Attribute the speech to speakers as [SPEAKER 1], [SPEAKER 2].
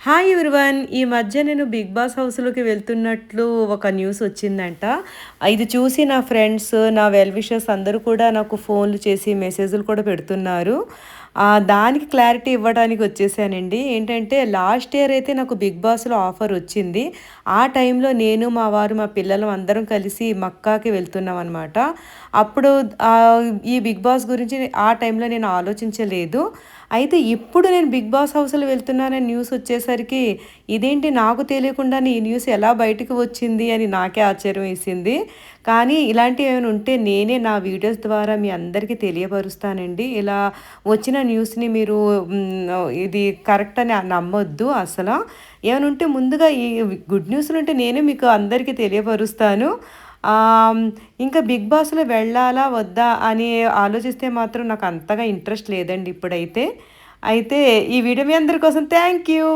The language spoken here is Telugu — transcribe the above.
[SPEAKER 1] Hi everyone. ఈ మధ్య నేను 'బిగ్ బాస్' హౌస్‌లోకి వెళ్తున్నట్లు ఒక న్యూస్ వచ్చిందంట. ఇది చూసి నా ఫ్రెండ్స్, నా వెల్ విషర్స్ అందరూ కూడా నాకు ఫోన్‌లు చేసి మెసేజ్‌లు కూడా పెడుతున్నారు. దానికి క్లారిటీ ఇవ్వడానికి వచ్చేసానండి. ఏంటంటే లాస్ట్ ఇయర్ అయితే నాకు 'బిగ్ బాస్‌లో' ఆఫర్ వచ్చింది. ఆ టైంలో నేను, మా వారు, మా పిల్లలం అందరం కలిసి మక్కాకి వెళ్తున్నామనమాట. అప్పుడు ఈ 'బిగ్ బాస్' గురించి ఆ టైంలో నేను ఆలోచించలేదు. అయితే ఇప్పుడు నేను 'బిగ్ బాస్' హౌస్‌లో వెళ్తున్నానని న్యూస్ వచ్చేసరికి, ఇదేంటి నాకు తెలియకుండానే ఈ న్యూస్ ఎలా బయటకి వచ్చింది అని నాకే ఆశ్చర్యం వేసింది. కానీ ఇలాంటివి ఏమైనా ఉంటే నేనే నా వీడియోస్ ద్వారా మీ అందరికీ తెలియపరుస్తానండి. ఇలా వచ్చిన న్యూస్‌ని మీరు ఇది కరెక్ట్ అని నమ్మొద్దు అసల. ఏమైనా ఉంటే ముందుగా ఈ గుడ్ న్యూస్‌లుంటే నేనే మీకు అందరికీ తెలియపరుస్తాను. ఆహ్, ఇంకా 'బిగ్ బాస్‌లో' వెళ్ళాలా? వద్దా? అని ఆలోచిస్తే మాత్రం నాకు అంతగా ఇంట్రెస్ట్ లేదండి ఇప్పుడైతే. అయితే ఈ వీడియో మీ అందరి కోసం థ్యాంక్ యూ.